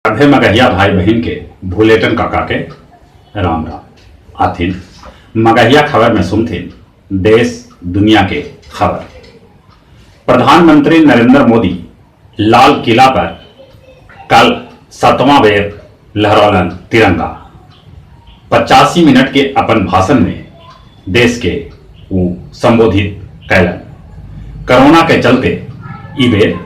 सभे मगहिया भाई बहन के भूलेटन काका के राम राम आथिन मगहिया खबर में सुनथिन देश दुनिया के खबर। प्रधानमंत्री नरेंद्र मोदी लाल किला पर कल 7वां बेर लहरौलन तिरंगा। 85 मिनट के अपन भाषण में देश के वो संबोधित कैलन। कोरोना के चलते ई बेर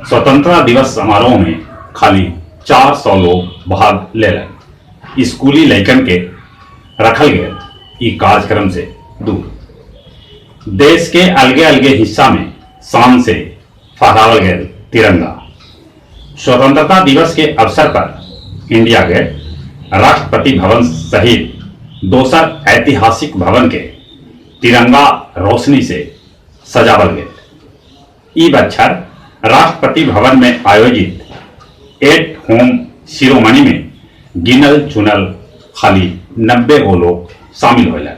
स्वतंत्रता दिवस समारोह में खाली 400 लोग भाग लेलन। स्कूली लैकन के रखल गए ई कार्यक्रम से दूर। देश के अलगे अलगे हिस्सा में शान से फहरावल गए तिरंगा। स्वतंत्रता दिवस के अवसर पर इंडिया गेट, राष्ट्रपति भवन सहित दोसर ऐतिहासिक भवन के तिरंगा रोशनी से सजावल गए। ई बच्छर राष्ट्रपति भवन में आयोजित एट होम शिरोमणि में गिनल चुनल खाली 90 गो लोग शामिल होलन।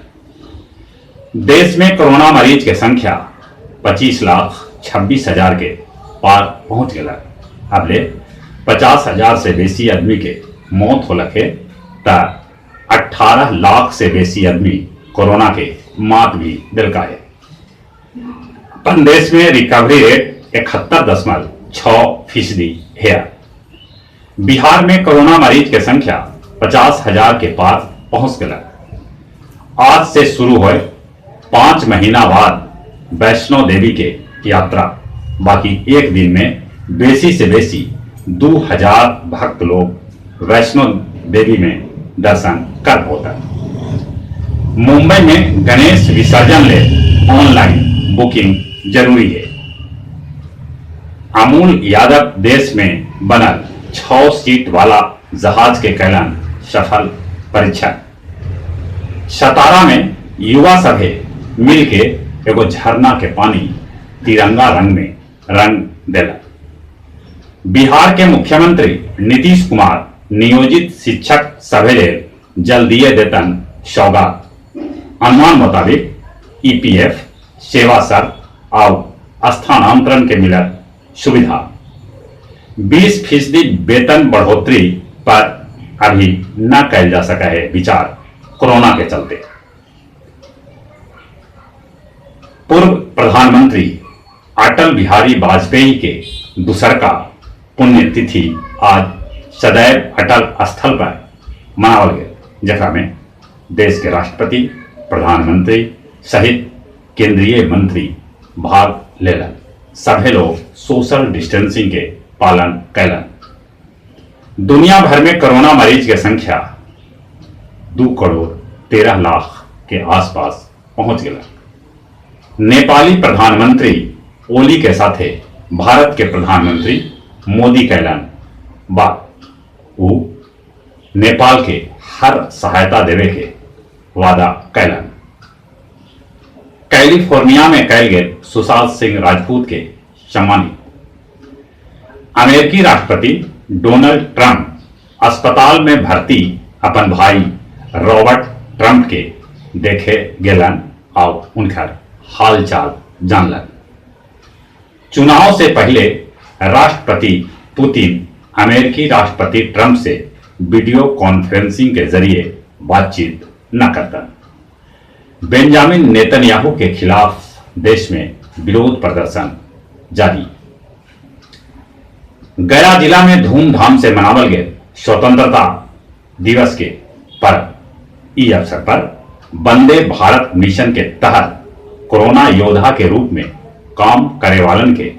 देश में कोरोना मरीज के संख्या 25,26,000 के पार पहुंच गया। अबले 50,000 से बेसी आदमी के मौत हो लगे तो 18 लाख से बेसी आदमी कोरोना के मात भी दिलकाए। अपन देश में रिकवरी रेट 71.6% है। बिहार में कोरोना मरीज की संख्या 50,000 के पार पहुंच गया। आज से शुरू हुए 5 महीना बाद वैष्णो देवी के यात्रा। बाकी एक दिन में बेसी से बेसी 2000 भक्त लोग वैष्णो देवी में दर्शन कर होता। मुंबई में गणेश विसर्जन ले ऑनलाइन बुकिंग जरूरी है। अमूल यादव देश में बनल 6 सीट वाला जहाज के कैलन सफल परीक्षण। सतारा में युवा सभे मिलके एगो झरना के पानी तिरंगा रंग में रंग देला। बिहार के मुख्यमंत्री नीतीश कुमार नियोजित शिक्षक सभे ले जल्दीए देतन सौगात। अनुमान मुताबिक ईपीएफ सेवा सर और स्थानांतरण के मिलत सुविधा। 20% वेतन बढ़ोतरी पर अभी न कैल जा सका है विचार कोरोना के चलते। पूर्व प्रधानमंत्री अटल बिहारी वाजपेयी के दूसरका पुण्यतिथि आज सदैव अटल स्थल पर मनावल गए, जकरा में देश के राष्ट्रपति, प्रधानमंत्री सहित केंद्रीय मंत्री भाग लेलन। सभी लोग सोशल डिस्टेंसिंग के पालन कैलन। दुनिया भर में कोरोना मरीज की संख्या 2,13,00,000 के आसपास पहुंच गया। नेपाली प्रधानमंत्री ओली के साथे भारत के प्रधानमंत्री मोदी कैलन बात। वो नेपाल के हर सहायता देवे के वादा कैलन। कैलिफोर्निया में कैल गए सुशांत सिंह राजपूत के सम्मानित। अमेरिकी राष्ट्रपति डोनाल्ड ट्रंप अस्पताल में भर्ती अपन भाई रॉबर्ट ट्रंप के देखे गेलन और उनकर हालचाल जानलन। चुनाव से पहले राष्ट्रपति पुतिन अमेरिकी राष्ट्रपति ट्रंप से वीडियो कॉन्फ्रेंसिंग के जरिए बातचीत न करता। बेंजामिन नेतन्याहू के खिलाफ देश में विरोध प्रदर्शन जारी। गया जिला में धूमधाम से मनावल गए स्वतंत्रता दिवस के पर्व। इस अवसर पर वंदे भारत मिशन के तहत कोरोना योद्धा के रूप में काम करे वालन के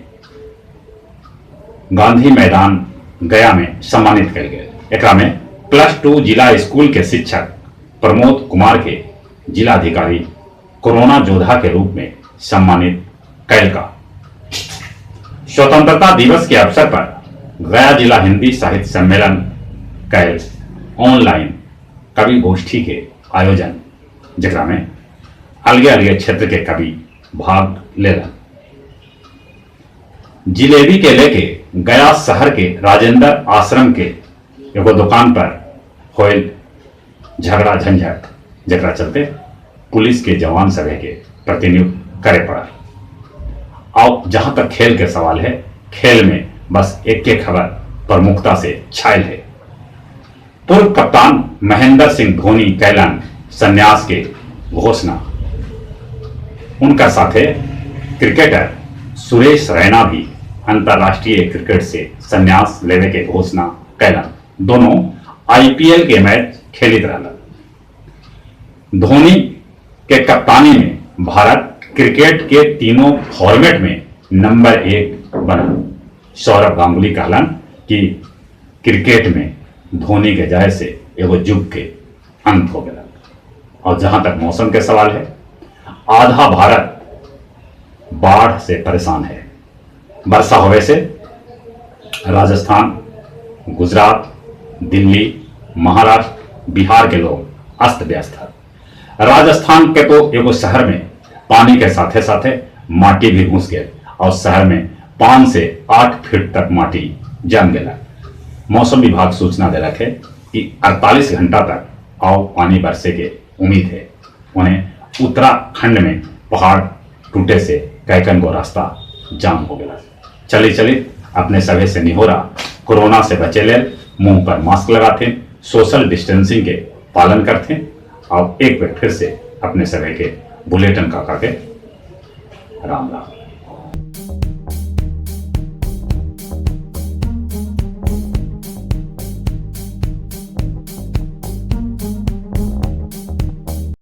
गांधी मैदान गया में सम्मानित किया गया। एकरा में +2 जिला स्कूल के शिक्षक प्रमोद कुमार के जिलाधिकारी कोरोना योद्धा के रूप में सम्मानित कैल का। स्वतंत्रता दिवस के अवसर पर गया जिला हिंदी साहित्य सम्मेलन कैल ऑनलाइन कवि गोष्ठी के आयोजन, जकरा में अलगे अलगे क्षेत्र के कवि भाग लेलन। जिलेबी के लेके गया शहर के राजेंद्र आश्रम के एगो दुकान पर होल झगड़ा झंझट, जकरा चलते पुलिस के जवान सभे के प्रतिनियुक्त करे पड़ा। और जहां तक खेल के सवाल है, खेल में बस एक खबर प्रमुखता से छायल है। पूर्व कप्तान महेंद्र सिंह धोनी कैलन संन्यास के घोषणा। उनका साथे क्रिकेटर सुरेश रैना भी अंतरराष्ट्रीय क्रिकेट से संन्यास लेवे के घोषणा कैलन। दोनों आईपीएल के मैच खेलित रहलन। धोनी के कप्तानी में भारत क्रिकेट के तीनों फॉर्मेट में नंबर 1 बना। सौरभ गांगुली कहलन कि क्रिकेट में धोनी के जाए से एगो युग के अंत हो गया। और जहां तक मौसम के सवाल है, आधा भारत बाढ़ से परेशान है। वर्षा होने से राजस्थान, गुजरात, दिल्ली, महाराष्ट्र, बिहार के लोग अस्त व्यस्त है। राजस्थान के तो एगो शहर में पानी के साथे साथे माटी भी घुस गए और शहर में 5 से 8 फीट तक माटी जम गया। मौसम विभाग सूचना दे रखे कि 48 घंटा तक और पानी बरसे के उम्मीद है। उन्हें उत्तराखंड में पहाड़ टूटे से कैकन को रास्ता जाम हो गया। चली चली अपने सभी से निहोरा, कोरोना से बचे ले, मुंह पर मास्क लगाते, सोशल डिस्टेंसिंग के पालन करते और एक बार फिर से अपने सभी के बुलेटिन काका के राम राम।